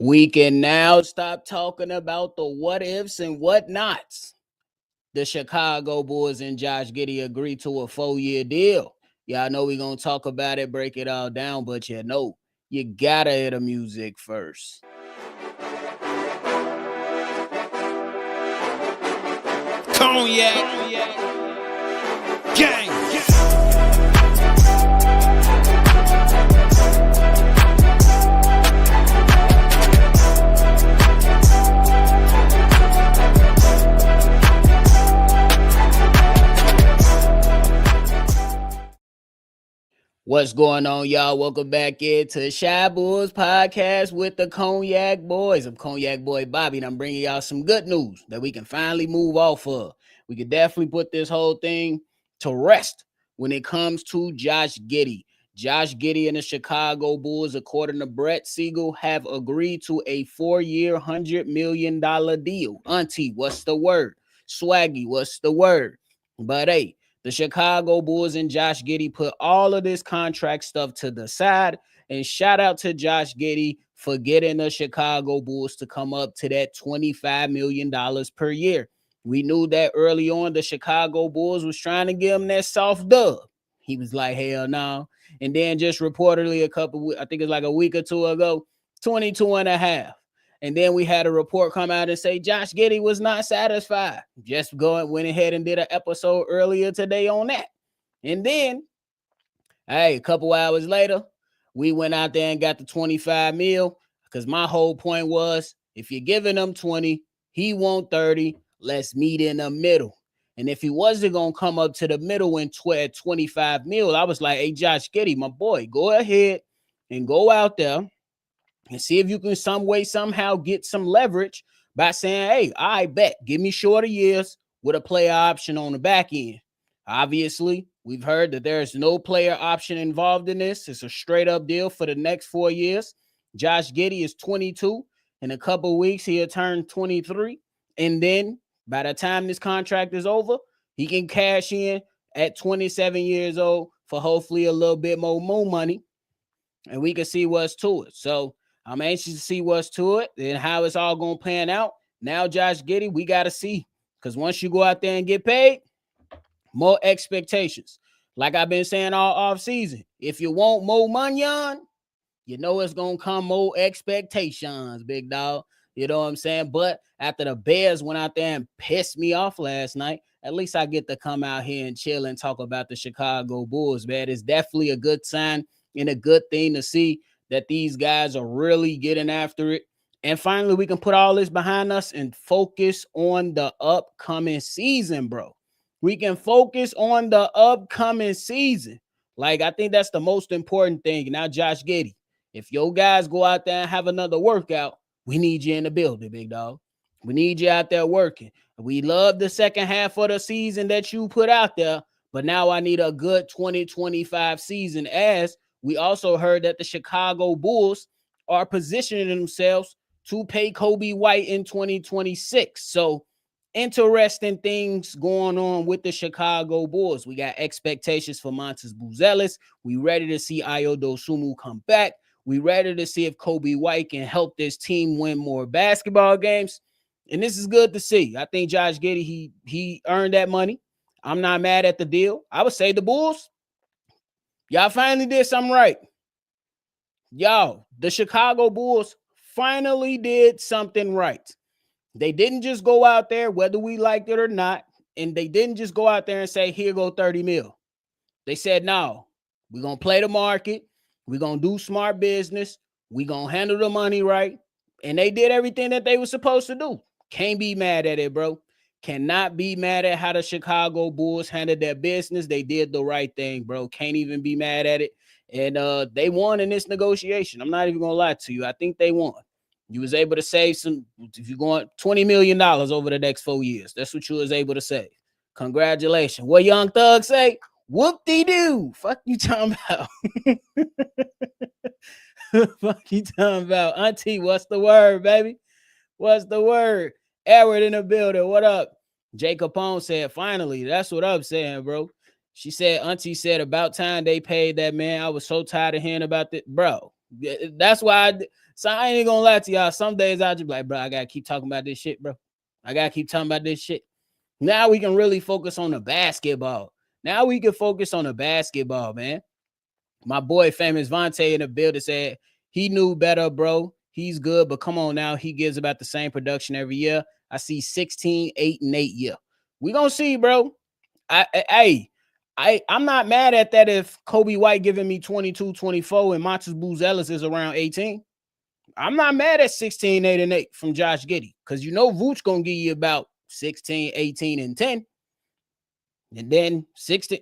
We can now stop talking about the what ifs and what nots. The Chicago Bulls and Josh Giddey agreed to a 4-year deal. Y'all know we're going to talk about it, break it all down, but you gotta hear the music first. Cognac, gang. What's going on, y'all? Welcome back into Shy Bulls Podcast with the Cognac Boys. I'm Cognac Boy Bobby, and I'm bringing y'all some good news that we can finally move off of. We can definitely put this whole thing to rest when it comes to Josh Giddey. Josh Giddey and the Chicago Bulls, according to Brett Siegel, have agreed to a 4-year, $100 million deal. Auntie, what's the word? Swaggy, what's the word? But hey, the Chicago Bulls and Josh Giddey put all of this contract stuff to the side, and shout out to Josh Giddey for getting the Chicago Bulls to come up to that $25 million per year. We knew that early on the Chicago Bulls was trying to give him that soft dub. He was like, hell no. And then just reportedly I think it's like a week or two ago, 22 and a half. And then we had a report come out and say Josh Giddey was not satisfied. Just went ahead and did an episode earlier today on that. And then, a couple hours later, we went out there and got the 25 mil because my whole point was if you're giving him 20, he want 30, let's meet in the middle. And if he wasn't going to come up to the middle and at 25 mil, I was like, hey, Josh Giddey, my boy, go ahead and go out there and see if you can some way, somehow get some leverage by saying, hey, I bet, give me shorter years with a player option on the back end. Obviously, we've heard that there is no player option involved in this. It's a straight up deal for the next 4 years. Josh Giddey is 22. In a couple of weeks, he'll turn 23. And then by the time this contract is over, he can cash in at 27 years old for hopefully a little bit more money. And we can see what's to it. So I'm anxious to see what's to it and how it's all going to pan out. Now, Josh Giddey, we got to see. Because once you go out there and get paid, more expectations. Like I've been saying all offseason, if you want more money on, you know it's going to come more expectations, big dog. You know what I'm saying? But after the Bears went out there and pissed me off last night, at least I get to come out here and chill and talk about the Chicago Bulls, man. It's definitely a good sign and a good thing to see that these guys are really getting after it. And finally, we can put all this behind us and focus on the upcoming season, bro. We can focus on the upcoming season. Like, I think that's the most important thing. Now, Josh Giddey, if your guys go out there and have another workout, we need you in the building, big dog. We need you out there working. We love the second half of the season that you put out there, but now I need a good 2025 season, as we also heard that the Chicago Bulls are positioning themselves to pay Kobe White in 2026. So interesting things going on with the Chicago Bulls. We got expectations for Montes Buzelis. We ready to see Ayo Dosunmu come back. We ready to see if Kobe White can help this team win more basketball games. And this is good to see. I think Josh Giddey, he earned that money. I'm not mad at the deal. I would say the Bulls, y'all finally did something right. Y'all, the Chicago Bulls finally did something right. They didn't just go out there, whether we liked it or not, and they didn't just go out there and say, here go 30 mil. They said, no, we're going to play the market. We're going to do smart business. We're going to handle the money right. And they did everything that they were supposed to do. Can't be mad at it, bro. Cannot be mad at how the Chicago Bulls handled their business. They did the right thing, bro. Can't even be mad at it. And they won in this negotiation. I'm not even going to lie to you. I think they won. You was able to save some, if you're going $20 million over the next 4 years. That's what you was able to save. Congratulations. What Young Thug say? Whoop-de-doo. Fuck you talking about? Fuck you talking about? Auntie, what's the word, baby? What's the word? Edward in the building. What up? Jay Capone said, finally. That's what I'm saying, bro. She said, Auntie said, about time they paid that man. I was so tired of hearing about this. Bro, that's why So I ain't gonna lie to y'all. Some days I just be like, bro, I gotta keep talking about this shit, bro. I gotta keep talking about this shit. Now we can really focus on the basketball. Now we can focus on the basketball, man. My boy Famous Vontae in the building said he knew better, bro. He's good, but come on now. He gives about the same production every year. I see 16, 8, and 8 year. We gonna see, bro. I'm not mad at that if Kobe White giving me 22, 24 and Montes Booz-Ellis is around 18. I'm not mad at 16, 8, and 8 from Josh Giddey because you know Vooch going to give you about 16, 18, and 10. And then 16.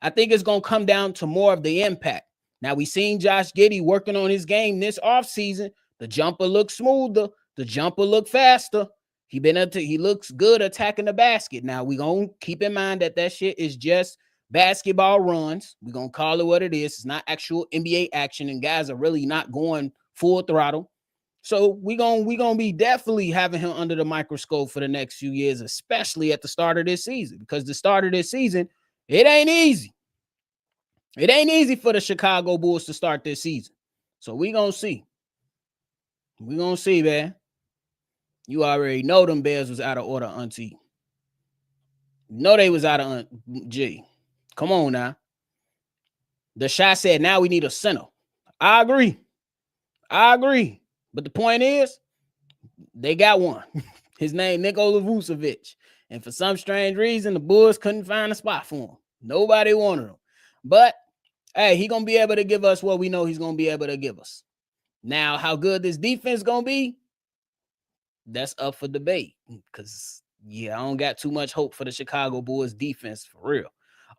I think it's going to come down to more of the impact. Now, we seen Josh Giddey working on his game this offseason. The jumper looks smoother. The jumper look faster. He looks good attacking the basket. Now, we going to keep in mind that shit is just basketball runs. We're going to call it what it is. It's not actual NBA action, and guys are really not going full throttle. So we gonna be definitely having him under the microscope for the next few years, especially at the start of this season, because the start of this season, it ain't easy. It ain't easy for the Chicago Bulls to start this season. So we gonna see. We gonna see, man. You already know them Bears was out of order, auntie. You know they was out of G. Come on now. The shot said now we need a center. I agree. But the point is, they got one. His name Nikola Vucevic. And for some strange reason, the Bulls couldn't find a spot for him. Nobody wanted him. But, hey, he's going to be able to give us what we know he's going to be able to give us. Now, how good this defense going to be, that's up for debate. Because, I don't got too much hope for the Chicago Bulls defense, for real.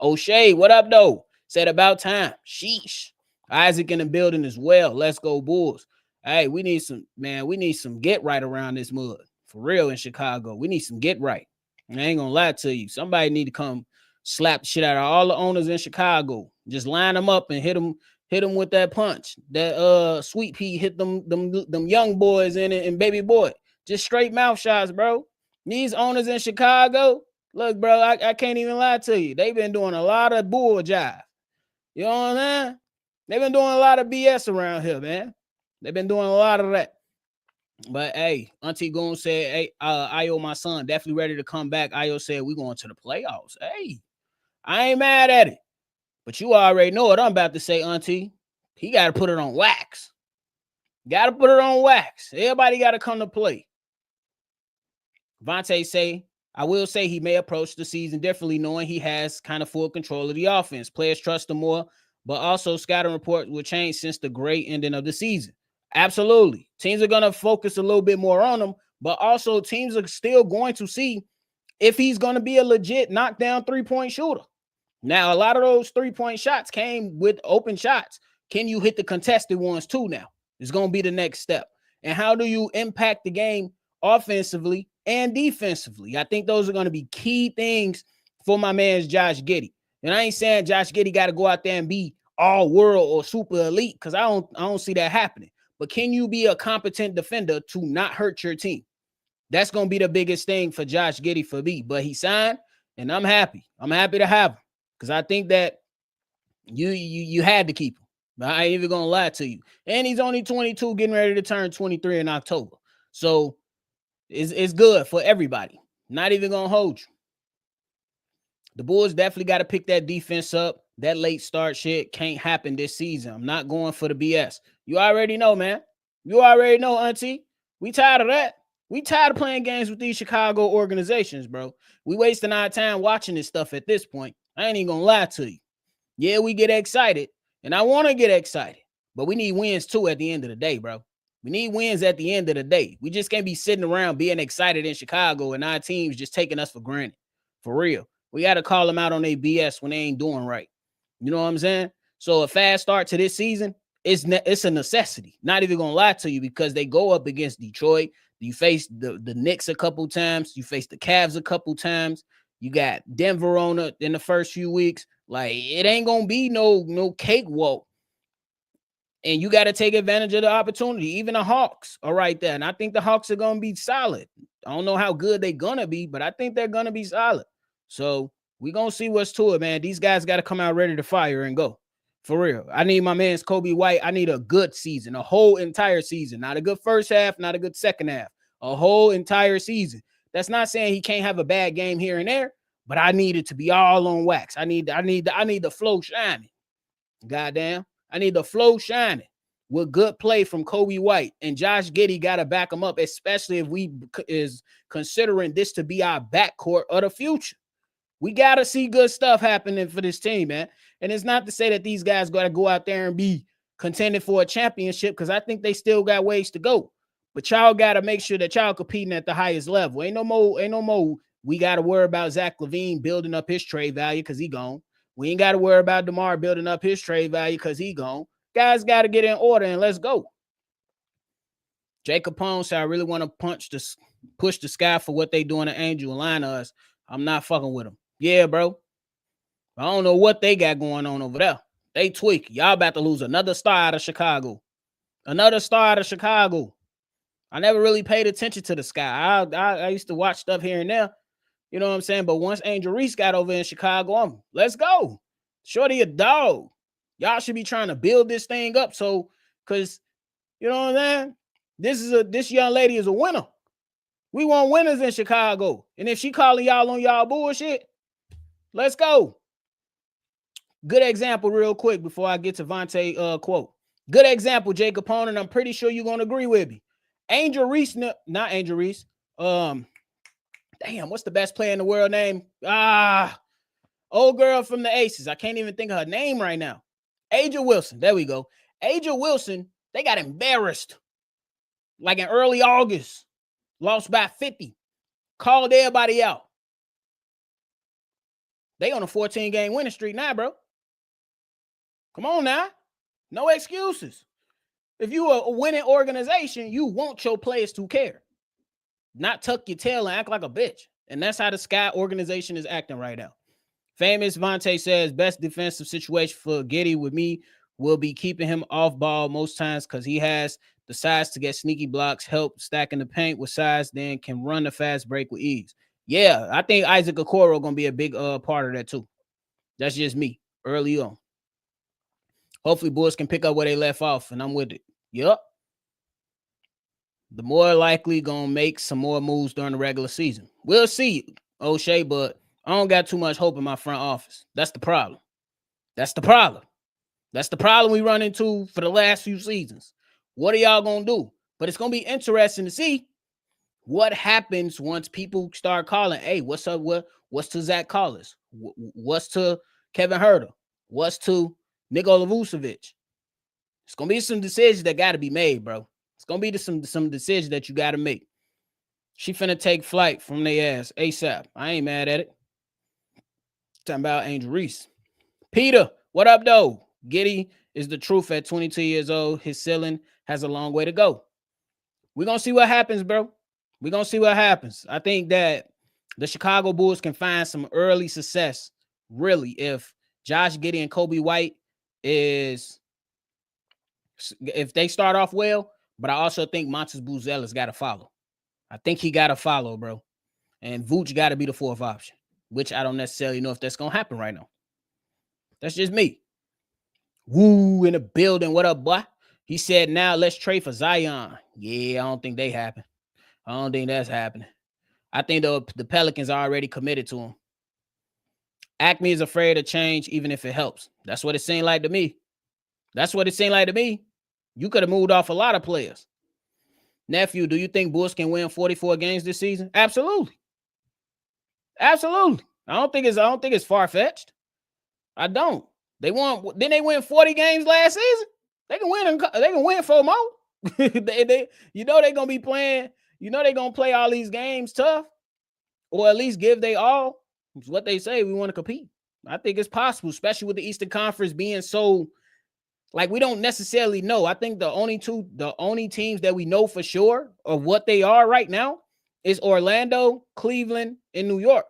O'Shea, what up, though? Said about time. Sheesh. Isaac in the building as well. Let's go, Bulls. Hey, we need some get right around this mud. For real in Chicago. We need some get right. And I ain't gonna lie to you. Somebody need to come slap the shit out of all the owners in Chicago. Just line them up and hit them with that punch. That Sweet Pea hit them young boys in it and baby boy. Just straight mouth shots, bro. These owners in Chicago, look, bro, I can't even lie to you. They've been doing a lot of bull jive. You know what I'm saying? They've been doing a lot of BS around here, man. They've been doing a lot of that. But, hey, Auntie Goon said, hey, Ayo, my son, definitely ready to come back. Ayo said, we going to the playoffs. Hey, I ain't mad at it. But you already know what I'm about to say, Auntie. He got to put it on wax. Got to put it on wax. Everybody got to come to play. Vontae say, I will say he may approach the season differently, knowing he has kind of full control of the offense. Players trust him more, but also scouting reports will change since the great ending of the season. Absolutely. Teams are going to focus a little bit more on him, but also teams are still going to see if he's going to be a legit knockdown three-point shooter. Now, a lot of those three-point shots came with open shots. Can you hit the contested ones too now? It's going to be the next step. And how do you impact the game offensively and defensively? I think those are going to be key things for my man's Josh Giddey. And I ain't saying Josh Giddey got to go out there and be all world or super elite, because I don't see that happening. But can you be a competent defender to not hurt your team? That's going to be the biggest thing for Josh Giddey for me. But he signed, and I'm happy. I'm happy to have him, because I think that you had to keep him. I ain't even going to lie to you. And he's only 22, getting ready to turn 23 in October. So it's good for everybody. Not even going to hold you. The Bulls definitely got to pick that defense up. That late start shit can't happen this season. I'm not going for the BS. You already know, man. You already know, Auntie. We tired of that. We tired of playing games with these Chicago organizations, bro. We wasting our time watching this stuff at this point. I ain't even going to lie to you. Yeah, we get excited, and I want to get excited, but we need wins too at the end of the day, bro. We need wins at the end of the day. We just can't be sitting around being excited in Chicago and our teams just taking us for granted. For real. We got to call them out on their BS when they ain't doing right. You know what I'm saying? So a fast start to this season, it's a necessity. Not even going to lie to you, because they go up against Detroit. You face the Knicks a couple times. You face the Cavs a couple times. You got Denver on in the first few weeks. Like, it ain't going to be no cakewalk. And you got to take advantage of the opportunity. Even the Hawks are right there. And I think the Hawks are going to be solid. I don't know how good they're going to be, but I think they're going to be solid. So we're going to see what's to it, man. These guys got to come out ready to fire and go. For real. I need my man's Kobe White. I need a good season, a whole entire season. Not a good first half, not a good second half. A whole entire season. That's not saying he can't have a bad game here and there, but I need it to be all on wax. I need the flow shining. Goddamn. I need the flow shining with good play from Kobe White. And Josh Giddey got to back him up, especially if we is considering this to be our backcourt of the future. We got to see good stuff happening for this team, man. And it's not to say that these guys got to go out there and be contending for a championship, because I think they still got ways to go. But y'all got to make sure that y'all competing at the highest level. Ain't no more. We got to worry about Zach LaVine building up his trade value because he gone. We ain't got to worry about DeMar building up his trade value because he gone. Guys got to get in order and let's go. Jacob Pone said, I really want to push the sky for what they doing to Angel and line us. I'm not fucking with them. Yeah, bro. I don't know what they got going on over there. They tweak. Y'all about to lose another star out of Chicago. Another star out of Chicago. I never really paid attention to the sky. I used to watch stuff here and there. You know what I'm saying? But once Angel Reese got over in Chicago, let's go. Shorty a dog. Y'all should be trying to build this thing up. So, because, you know what I'm saying? This young lady is a winner. We want winners in Chicago. And if she calling y'all on y'all bullshit, let's go. Good example real quick before I get to Vontae quote. Good example, Jake Capone, and I'm pretty sure you're going to agree with me. Angel Reese, not Angel Reese. Damn, what's the best player in the world name? Old girl from the Aces. I can't even think of her name right now. Angel Wilson. There we go. Angel Wilson, they got embarrassed. Like in early August. Lost by 50. Called everybody out. They on a 14-game winning streak now, bro. Come on now. No excuses. If you are a winning organization, you want your players to care. Not tuck your tail and act like a bitch. And that's how the Sky organization is acting right now. Famous Vontae says, best defensive situation for Giddey with me will be keeping him off ball most times because he has the size to get sneaky blocks, help stacking the paint with size, then can run the fast break with ease. Yeah, I think Isaac Okoro going to be a big part of that too. That's just me early on. Hopefully, Bulls can pick up where they left off, and I'm with it. Yup. The more likely going to make some more moves during the regular season. We'll see, O'Shea, but I don't got too much hope in my front office. That's the problem. That's the problem. That's the problem we run into for the last few seasons. What are y'all going to do? But it's going to be interesting to see what happens once people start calling, hey, what's up? What's to Zach Collins? What's to Kevin Huerter? What's to Nikola Vucevic? It's going to be some decisions that got to be made, bro. It's going to be some decisions that you got to make. She finna take flight from their ass ASAP. I ain't mad at it. Talking about Angel Reese. Peter, what up, though? Giddey is the truth at 22 years old. His ceiling has a long way to go. We're going to see what happens, bro. We're going to see what happens. I think that the Chicago Bulls can find some early success, really, if Josh Giddey and Kobe White if they start off well, but I also think Montes Buzel has got to follow. I think he got to follow, bro. And Vooch got to be the fourth option, which I don't necessarily know if that's going to happen right now. That's just me. Woo, in the building. What up, boy? He said, now let's trade for Zion. Yeah, I don't think they happen. I don't think that's happening. I think the Pelicans are already committed to him. Acme is afraid of change, even if it helps. That's what it seemed like to me. That's what it seemed like to me. You could have moved off a lot of players. Nephew, do you think Bulls can win 44 games this season? Absolutely. Absolutely. I don't think it's far-fetched. I don't. Didn't they win 40 games last season? They can win 4 more. They're gonna be playing, they're gonna play all these games tough, or at least give they all. It's what they say. We want to compete. I think it's possible, especially with the Eastern Conference being so, like, we don't necessarily know. I think the only teams that we know for sure of what they are right now is Orlando, Cleveland, and New York.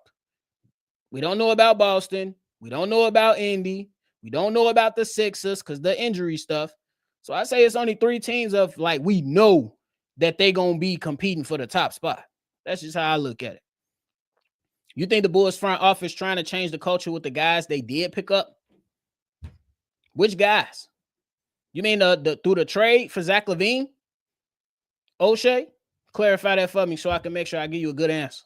We don't know about Boston. We don't know about Indy. We don't know about the Sixers because the injury stuff. So I say it's only 3 teams of, like, we know that they're going to be competing for the top spot. That's just how I look at it. You think the Bulls front office trying to change the culture with the guys they did pick up? Which guys? You mean through the trade for Zach LaVine? O'Shea? Clarify that for me so I can make sure I give you a good answer.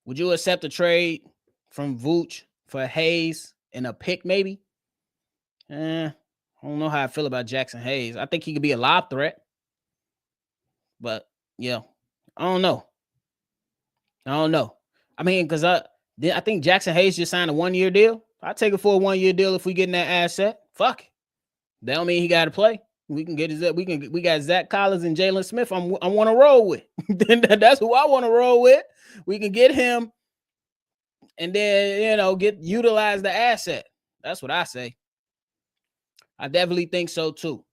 Would you accept a trade from Vooch for Hayes and a pick maybe? I don't know how I feel about Jackson Hayes. I think he could be a lob threat. But, yeah, I don't know. I mean, because I think Jackson Hayes just signed a 1-year deal. I'd take it for a 1-year deal if we get in that asset. Fuck it. That don't mean he got to play. We can get his. We got Zach Collins and Jalen Smith. I want to roll with. That's who I want to roll with. We can get him, and then utilize the asset. That's what I say. I definitely think so too.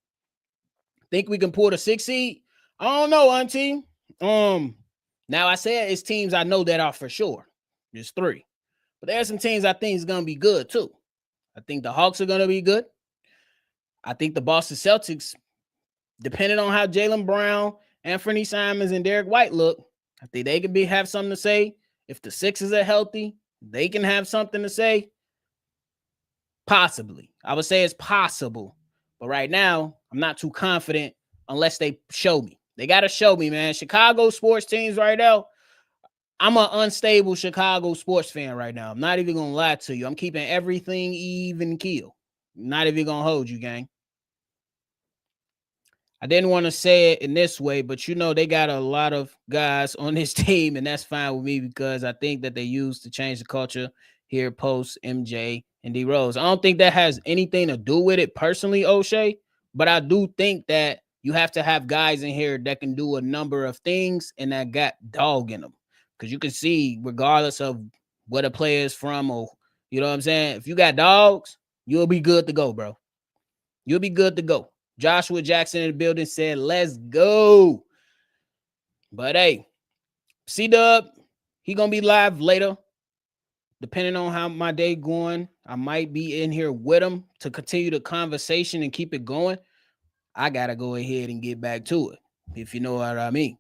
Think we can pull the 6 seed? I don't know, auntie. Now I said it's teams I know that are for sure. There's 3, but there are some teams I think is gonna be good too. I think the Hawks are gonna be good. I think the Boston Celtics, depending on how Jaylen Brown, Anthony Simons, and Derek White look, I think they could have something to say. If the Sixers are healthy, they can have something to say. Possibly. I would say it's possible. But right now, I'm not too confident unless they show me. They got to show me, man. Chicago sports teams right now, I'm an unstable Chicago sports fan right now. I'm not even going to lie to you. I'm keeping everything even keel. Not even going to hold you, gang. I didn't want to say it in this way, but they got a lot of guys on this team, and that's fine with me because I think that they used to change the culture here post MJ and D Rose. I don't think that has anything to do with it personally, O'Shea, but I do think that you have to have guys in here that can do a number of things and that got dog in them. Because you can see, regardless of where the player is from or, you know what I'm saying, if you got dogs, you'll be good to go, bro. You'll be good to go. Joshua Jackson in the building said, let's go. But, hey, C-Dub, he going to be live later. Depending on how my day going, I might be in here with him to continue the conversation and keep it going. I got to go ahead and get back to it, if you know what I mean.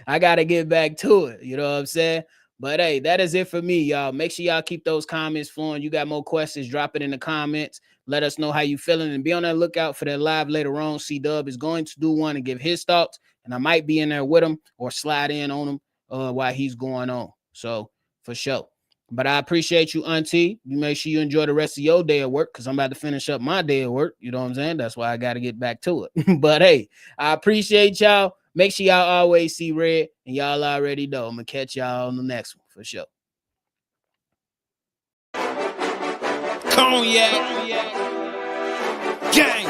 I got to get back to it. You know what I'm saying? But, hey, that is it for me, y'all. Make sure y'all keep those comments flowing. You got more questions, drop it in the comments. Let us know how you feeling. And be on that lookout for that live later on. C-Dub is going to do one and give his thoughts. And I might be in there with him or slide in on him while he's going on. So, for sure. But I appreciate you, auntie. You make sure you enjoy the rest of your day at work because I'm about to finish up my day at work. You know what I'm saying? That's why I got to get back to it. But, hey, I appreciate y'all. Make sure y'all always see red, and y'all already know. I'm going to catch y'all on the next one for sure. Cognac. Gang.